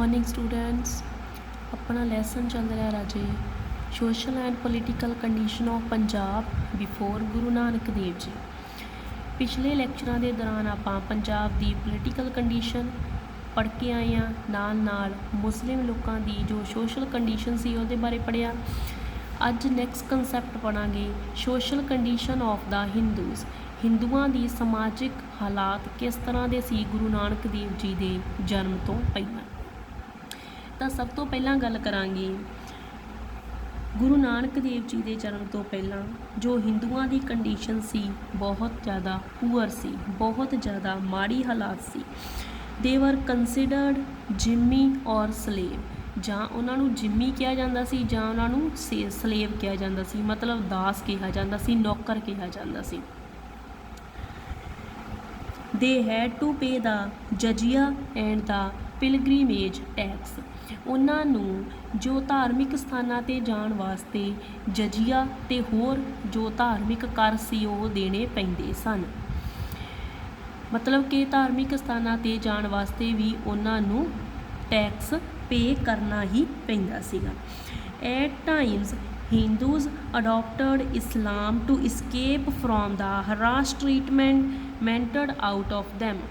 Morning students. अपना lesson चल रहा राजे social and political condition of Punjab before Guru Nanak Dev ji. पिछले लैक्चरां दे दौरान आपां पंजाब दी पोलिटिकल कंडीशन पढ़ के आए हाँ, नाल मुस्लिम लोगों की जो सोशल कंडीशन सी उहदे बारे पढ़िया। अज नैक्सट कंसैप्ट पढ़ांगे social condition of the Hindus. हिंदुआं दी समाजिक हालात किस तरह के सी गुरु नानक देव जी के जन्म तो पहलां। तो सब तो पहलां गल करांगे गुरु नानक देव जी के जन्म तो पहलां जो हिंदुआं की कंडीशन सी बहुत ज़्यादा पुअर सी, बहुत ज़्यादा माड़ी हालात सी। दे वर कंसिडर्ड जिम्मी और स्लेव, ਜਾਂ ਉਹਨਾਂ ਨੂੰ ਜਿੰਮੀ ਕਿਹਾ ਜਾਂਦਾ ਸੀ ਜਾਂ ਉਹਨਾਂ ਨੂੰ ਸਲੇਵ ਕਿਹਾ ਜਾਂਦਾ ਸੀ, ਮਤਲਬ ਦਾਸ ਕਿਹਾ ਜਾਂਦਾ ਸੀ, ਨੌਕਰ ਕਿਹਾ ਜਾਂਦਾ ਸੀ। They had to pay the jizya and the pilgrimage tax. ਉਹਨਾਂ ਨੂੰ ਜੋ ਧਾਰਮਿਕ ਸਥਾਨਾਂ 'ਤੇ ਜਾਣ ਵਾਸਤੇ ਜਜੀਆ ਅਤੇ ਹੋਰ ਜੋ ਧਾਰਮਿਕ ਕਰ ਸੀ ਉਹ ਦੇਣੇ ਪੈਂਦੇ ਸਨ। ਮਤਲਬ ਕਿ ਧਾਰਮਿਕ ਸਥਾਨਾਂ 'ਤੇ ਜਾਣ ਵਾਸਤੇ ਵੀ ਉਹਨਾਂ ਨੂੰ ਟੈਕਸ पे करना ही पैंदा सीगा। At times Hindus adopted Islam to escape from the harass treatment meted out of them।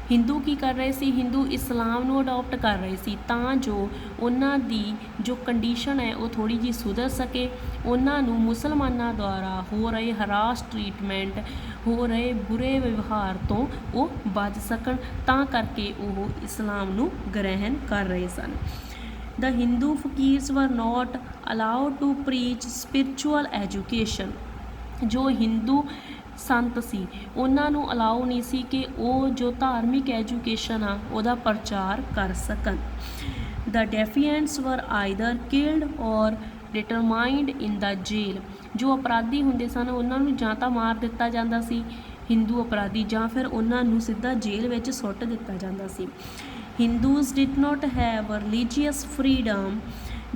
Hindu की कर रहे सी, हिंदू इस्लाम नू अडॉप्ट कर रहे सी तां जो उन्हां दी जो कंडीशन है वो थोड़ी जी सुधर सके, उन्हां नू मुसलमानां द्वारा हो रहे हरास ट्रीटमेंट, हो रहे बुरे व्यवहार तो वो बच सकन, तां करके वो इस्लाम नू ग्रहण कर रहे सन। The Hindu fakirs were not allowed to preach spiritual education. जो हिंदू संत सी उन्हां नू अलाउ नहीं सी कि वो जो धार्मिक एजुकेशन आ उहदा प्रचार कर सकन। द डेफिएंट्स वर आइदर किल्ड और डिटरमाइंड इन द जेल। जो अपराधी हुंदे सन उन्हां नू जां तां मार दिता जांदा सी हिंदू अपराधी, जां फिर उन्हां नू सिद्धा जेल विच सुੱਟ दिता जांदा सी। Hindus did not have religious freedom,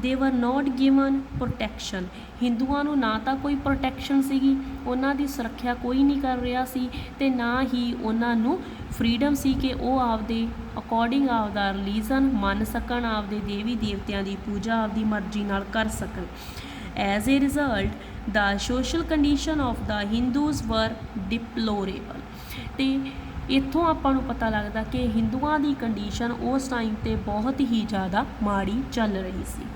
they were not given protection. हिंदुआं नू ना तो कोई प्रोटैक्शन सीगी, उन्हां दी सुरक्षा कोई नहीं कर रहा सी ते ना ही उन्हां नू फ्रीडम सी कि वो आपदे अकॉर्डिंग आपदा रिलीजन मन सकन, आपदे देवी देवतियां दी पूजा आपदी मर्जी नाल कर सकन। As a result the social condition of the Hindus were deplorable. तो इत्थों आपां नू पता लगदा कि हिंदुआं दी कंडीशन उस टाइम ते बहुत ही ज़्यादा माड़ी चल रही सी।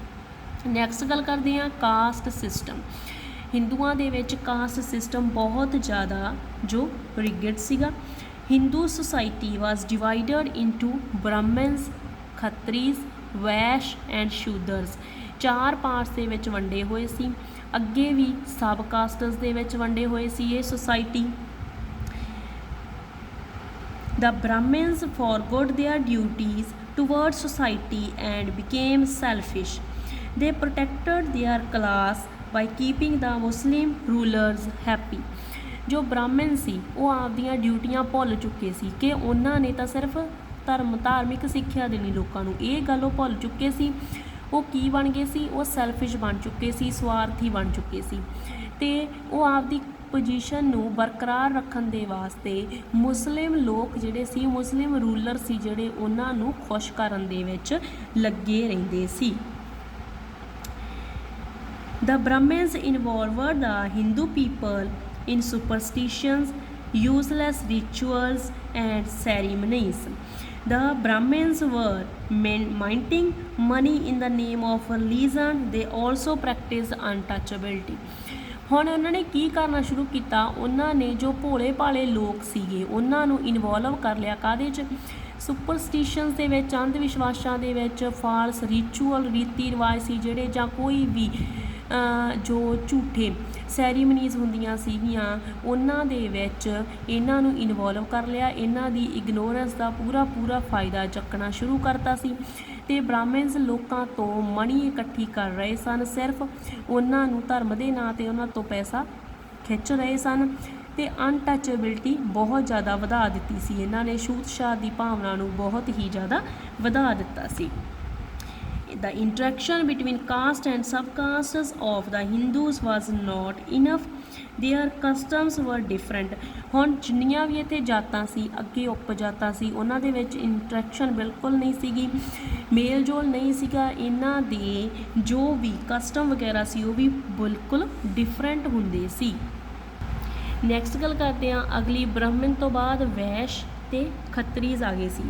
नैक्सट गल करते हैं कास्ट सिस्टम। हिंदुआं दे विच कास्ट सिस्टम बहुत ज़्यादा जो रिगिड सीगा। Hindu society was divided into Brahmans, Khatris, Vaishya and शूदर्स। 4 parts दे विच वंडे होए सी। अगे भी सब कास्टस दे विच वंडे होए सी ये society. The Brahmins forgot their duties toward society and became selfish. They protected their class by keeping the Muslim rulers happy। जो ब्राह्मण सी वो आपदियां ड्यूटियां भुल चुके सी कि उन्होंने तो सिर्फ धार्मिक सिक्ख्या देनी लोगों को, ये गल वो भुल चुके सी। वो की बन गए सी, वो सैल्फिश बन चुके सी, स्वार्थी बन चुके सी ते वो आपदी पोजीशन नू बरकरार रखण दे वास्ते मुस्लिम लोग जिहड़े सी, मुस्लिम रूलर सी जिहड़े उन्हां नू खुश करन दे विच लगे रहिंदे सी। The Brahmins involved the Hindu people in superstitions, useless rituals and ceremonies। The Brahmins were minting money in the name of religion। They also practiced untouchability। ਹੁਣ ਉਹਨਾਂ ਨੇ ਕੀ ਕਰਨਾ ਸ਼ੁਰੂ ਕੀਤਾ, ਉਹਨਾਂ ਨੇ ਜੋ ਭੋਲੇ ਭਾਲੇ ਲੋਕ ਸੀਗੇ ਉਹਨਾਂ ਨੂੰ ਇਨਵੋਲਵ ਕਰ ਲਿਆ ਕਾਹਦੇ 'ਚ, ਸੁਪਰਸਟੀਸ਼ਨਸ ਦੇ ਵਿੱਚ, ਅੰਧ ਵਿਸ਼ਵਾਸਾਂ ਦੇ ਵਿੱਚ, ਫਾਲਸ ਰਿਚੁਅਲ ਰੀਤੀ ਰਿਵਾਜ ਸੀ ਜਿਹੜੇ, ਜਾਂ ਕੋਈ ਵੀ ਜੋ ਝੂਠੇ ਸੈਰੀਮਨੀਜ਼ ਹੁੰਦੀਆਂ ਸੀਗੀਆਂ ਉਹਨਾਂ ਦੇ ਵਿੱਚ ਇਹਨਾਂ ਨੂੰ ਇਨਵੋਲਵ ਕਰ ਲਿਆ। ਇਹਨਾਂ ਦੀ ਇਗਨੋਰੈਂਸ ਦਾ ਪੂਰਾ ਫਾਇਦਾ ਚੱਕਣਾ ਸ਼ੁਰੂ ਕਰਤਾ ਸੀ ਤੇ ਬ੍ਰਾਹਮਣਸ ਲੋਕਾਂ ਤੋਂ ਮਨੀ ਇਕੱਠੀ ਕਰ ਰਹੇ ਸਨ, ਸਿਰਫ ਉਹਨਾਂ ਨੂੰ ਧਰਮ ਦੇ ਨਾਂ 'ਤੇ ਉਹਨਾਂ ਤੋਂ ਪੈਸਾ ਖਿੱਚ ਰਹੇ ਸਨ ਤੇ ਅਨਟੱਚੇਬਿਲਟੀ ਬਹੁਤ ਜ਼ਿਆਦਾ ਵਧਾ ਦਿੱਤੀ ਸੀ। ਇਹਨਾਂ ਨੇ ਛੂਤ-ਛਾਤ ਦੀ ਭਾਵਨਾ ਨੂੰ ਬਹੁਤ ਹੀ ਜ਼ਿਆਦਾ ਵਧਾ ਦਿੱਤਾ ਸੀ। The interaction between caste and subcastes of the Hindus was not enough there customs were different. ਹੁਣ ਜਿੰਨੀਆਂ ਵੀ ਇੱਥੇ ਜਾਤਾਂ ਸੀ, ਅੱਗੇ ਉਪਜਾਤਾਂ ਸੀ, ਉਹਨਾਂ ਦੇ ਵਿੱਚ ਇੰਟਰੈਕਸ਼ਨ ਬਿਲਕੁਲ ਨਹੀਂ ਸੀਗੀ, ਮੇਲ ਜੋਲ ਨਹੀਂ ਸੀਗਾ। ਇਹਨਾਂ ਦੇ ਜੋ ਵੀ ਕਸਟਮ ਵਗੈਰਾ ਸੀ ਉਹ ਵੀ ਬਿਲਕੁਲ ਡਿਫਰੈਂਟ ਹੁੰਦੇ ਸੀ। ਨੈਕਸਟ ਗੱਲ ਕਰਦੇ ਹਾਂ ਅਗਲੀ, ਬ੍ਰਾਹਮਣ ਤੋਂ ਬਾਅਦ ਵੈਸ਼ ਤੇ ਖੱਤਰੀਜ਼ ਆ ਗਏ ਸੀ।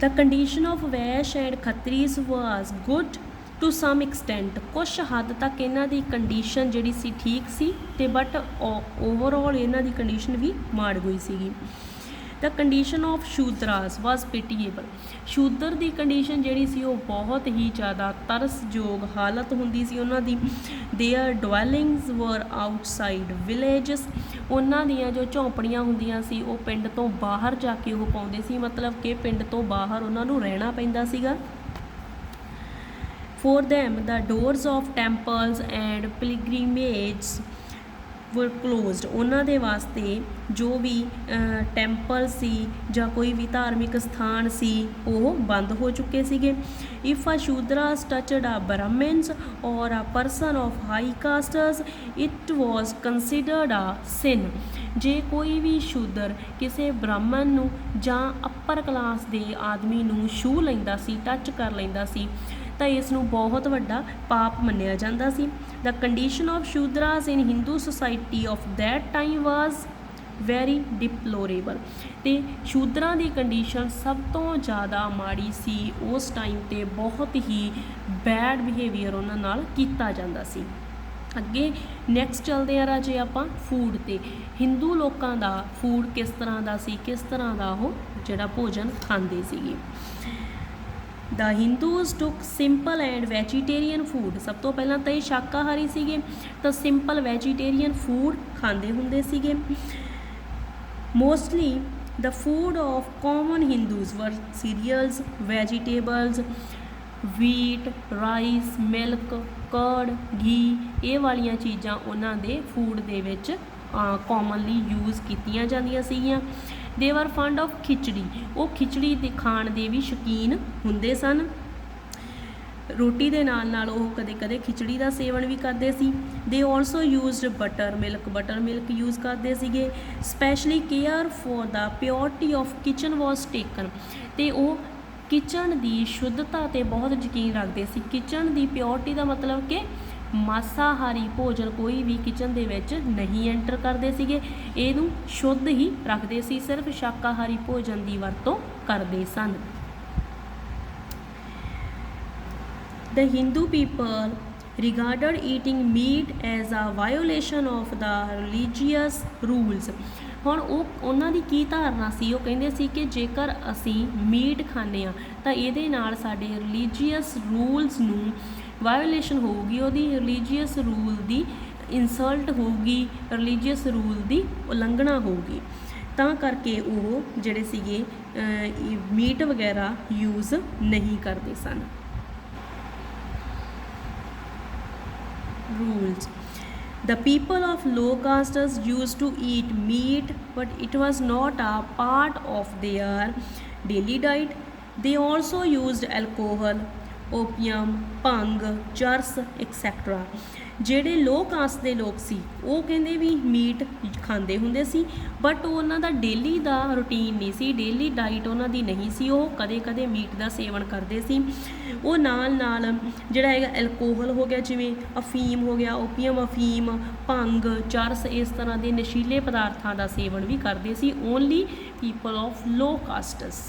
The condition of Vaish and Khatris was good to some extent. ਕੁਛ ਹੱਦ ਤੱਕ ਇਹਨਾਂ ਦੀ ਕੰਡੀਸ਼ਨ ਜਿਹੜੀ ਸੀ ਠੀਕ ਸੀ, ਅਤੇ ਬਟ ਓਵਰਆਲ ਇਹਨਾਂ ਦੀ ਕੰਡੀਸ਼ਨ ਵੀ ਮਾੜ ਗਈ ਸੀਗੀ। ਦ condition of ਸ਼ੂਦਰਾਸ was ਪਿਟੀਏਬਲ। Shudra the condition ਜਿਹੜੀ ਸੀ ਉਹ ਬਹੁਤ ਹੀ ਜ਼ਿਆਦਾ ਤਰਸਯੋਗ ਹਾਲਤ ਹੁੰਦੀ ਸੀ ਉਹਨਾਂ ਦੀ। ਦੇਅਰ ਡਵੈਲਿੰਗਸ ਵਰ ਆਊਟਸਾਈਡ ਵਿਲੇਜਸ। ਉਹਨਾਂ ਦੀਆਂ ਜੋ ਝੌਂਪੜੀਆਂ ਹੁੰਦੀਆਂ ਸੀ ਉਹ ਪਿੰਡ ਤੋਂ ਬਾਹਰ ਜਾ ਕੇ ਉਹ ਪਾਉਂਦੇ ਸੀ, ਮਤਲਬ ਕਿ ਪਿੰਡ ਤੋਂ ਬਾਹਰ ਉਹਨਾਂ ਨੂੰ ਰਹਿਣਾ ਪੈਂਦਾ ਸੀਗਾ। For them, the doors of temples and pilgrimages were closed। ਉਹਨਾਂ ਦੇ ਵਾਸਤੇ ਜੋ ਵੀ ਟੈਂਪਲ ਸੀ ਜਾਂ ਕੋਈ ਵੀ ਧਾਰਮਿਕ ਸਥਾਨ ਸੀ ਉਹ ਬੰਦ ਹੋ ਚੁੱਕੇ ਸੀਗੇ। If a Shudras touched a Brahmins or a person of high castes, it was considered a sin। ਜੇ ਕੋਈ ਵੀ ਸ਼ੂਦਰ ਕਿਸੇ ਬ੍ਰਾਹਮਣ ਨੂੰ ਜਾਂ ਅੱਪਰ ਕਲਾਸ ਦੇ ਆਦਮੀ ਨੂੰ ਛੂਹ ਲੈਂਦਾ ਸੀ, ਟੱਚ ਕਰ ਲੈਂਦਾ ਸੀ, ਤਾਂ ਇਸ ਨੂੰ ਬਹੁਤ ਵੱਡਾ ਪਾਪ ਮੰਨਿਆ ਜਾਂਦਾ ਸੀ। The condition of Shudras in Hindu society of that time was very deplorable. ਅਤੇ ਸ਼ੂਦਰਾਂ ਦੀ ਕੰਡੀਸ਼ਨ ਸਭ ਤੋਂ ਜ਼ਿਆਦਾ ਮਾੜੀ ਸੀ ਉਸ ਟਾਈਮ 'ਤੇ, ਬਹੁਤ ਹੀ ਬੈਡ ਬਿਹੇਵੀਅਰ ਉਹਨਾਂ ਨਾਲ ਕੀਤਾ ਜਾਂਦਾ ਸੀ। ਅੱਗੇ ਨੈਕਸਟ ਚੱਲਦੇ ਆ ਰਾਜੇ ਆਪਾਂ ਫੂਡ 'ਤੇ। ਹਿੰਦੂ ਲੋਕਾਂ ਦਾ ਫੂਡ ਕਿਸ ਤਰ੍ਹਾਂ ਦਾ ਸੀ, ਕਿਸ ਤਰ੍ਹਾਂ ਦਾ ਉਹ ਜਿਹੜਾ ਭੋਜਨ ਖਾਂਦੇ ਸੀਗੇ। The Hindus took simple and vegetarian food. ਸਭ ਤੋਂ ਪਹਿਲਾਂ ਤਾਂ ਇਹ ਸ਼ਾਕਾਹਾਰੀ ਸੀਗੇ, ਤਾਂ ਸਿੰਪਲ ਵੈਜੀਟੇਰੀਅਨ ਫੂਡ ਖਾਂਦੇ ਹੁੰਦੇ ਸੀਗੇ। Mostly the food of common Hindus were cereals, vegetables, wheat, rice, milk, curd, ghee, ਇਹ ਵਾਲੀਆਂ ਚੀਜ਼ਾਂ ਉਹਨਾਂ ਦੇ ਫੂਡ ਦੇ ਵਿੱਚ ਕਾਮਨਲੀ ਯੂਜ਼ ਕੀਤੀਆਂ ਜਾਂਦੀਆਂ ਸੀਗੀਆਂ। ਦੇ ਵਰ ਫੰਡ ਆਫ ਖਿਚੜੀ। ਉਹ ਖਿਚੜੀ ਦੇ ਖਾਣ ਦੇ ਵੀ ਸ਼ੌਕੀਨ ਹੁੰਦੇ ਸਨ। ਰੋਟੀ ਦੇ ਨਾਲ ਨਾਲ ਉਹ ਕਦੇ ਕਦੇ ਖਿਚੜੀ ਦਾ ਸੇਵਨ ਵੀ ਕਰਦੇ ਸੀ। They also used butter milk use ਕਰਦੇ ਸੀਗੇ। Specially care for the purity of kitchen was taken. ਅਤੇ ਉਹ ਕਿਚਨ ਦੀ ਸ਼ੁੱਧਤਾ 'ਤੇ ਬਹੁਤ ਯਕੀਨ ਰੱਖਦੇ ਸੀ। ਕਿਚਨ ਦੀ ਪਿਓਰਟੀ ਦਾ ਮਤਲਬ ਕਿ ਮਾਸਾਹਾਰੀ ਭੋਜਨ ਕੋਈ ਵੀ ਕਿਚਨ ਦੇ ਵਿੱਚ ਨਹੀਂ ਐਂਟਰ ਕਰਦੇ ਸੀਗੇ, ਇਹਨੂੰ ਸ਼ੁੱਧ ਹੀ ਰੱਖਦੇ ਸੀ, ਸਿਰਫ ਸ਼ਾਕਾਹਾਰੀ ਭੋਜਨ ਦੀ ਵਰਤੋਂ ਕਰਦੇ ਸਨ। The Hindu people regarded eating meat as a violation of the religious rules. ਹੁਣ ਉਹਨਾਂ ਦੀ ਕੀ ਧਾਰਨਾ ਸੀ, ਉਹ ਕਹਿੰਦੇ ਸੀ ਕਿ ਜੇਕਰ ਅਸੀਂ ਮੀਟ ਖਾਂਦੇ ਹਾਂ ਤਾਂ ਇਹਦੇ ਨਾਲ ਸਾਡੇ ਰਿਲੀਜੀਅਸ ਰੂਲਸ ਨੂੰ ਵਾਇਓਲੇਸ਼ਨ ਹੋਊਗੀ, ਉਹਦੀ ਰਿਲੀਜੀਅਸ ਰੂਲ ਦੀ ਇਨਸਲਟ ਹੋਊਗੀ, ਰਿਲੀਜੀਅਸ ਰੂਲ ਦੀ ਉਲੰਘਣਾ ਹੋਊਗੀ, ਤਾਂ ਕਰਕੇ ਉਹ ਜਿਹੜੇ ਸੀਗੇ ਮੀਟ ਵਗੈਰਾ ਯੂਜ਼ ਨਹੀਂ ਕਰਦੇ ਸਨ। Rules. The people of low castes used to eat meat, but it was not a part of their daily diet. They also used alcohol, opium, ਭੰਗ, ਚਰਸ ਐਕਸੈਕਟਰਾ। ਜਿਹੜੇ ਲੋ ਕਾਸਟ ਦੇ ਲੋਕ ਸੀ ਉਹ ਕਹਿੰਦੇ ਵੀ ਮੀਟ ਖਾਂਦੇ ਹੁੰਦੇ ਸੀ, ਬਟ ਉਹਨਾਂ ਦਾ ਡੇਲੀ ਦਾ ਰੂਟੀਨ ਨਹੀਂ ਸੀ, ਡੇਲੀ ਡਾਈਟ ਉਹਨਾਂ ਦੀ ਨਹੀਂ ਸੀ, ਉਹ ਕਦੇ ਕਦੇ ਮੀਟ ਦਾ ਸੇਵਨ ਕਰਦੇ ਸੀ। ਉਹ ਨਾਲ ਨਾਲ ਜਿਹੜਾ ਹੈਗਾ ਐਲਕੋਹਲ ਹੋ ਗਿਆ, ਜਿਵੇਂ ਅਫੀਮ ਹੋ ਗਿਆ, ਓਪੀਅਮ ਅਫੀਮ, ਭੰਗ, ਚਰਸ, ਇਸ ਤਰ੍ਹਾਂ ਦੇ ਨਸ਼ੀਲੇ ਪਦਾਰਥਾਂ ਦਾ ਸੇਵਨ ਵੀ ਕਰਦੇ ਸੀ। Only people of low costs.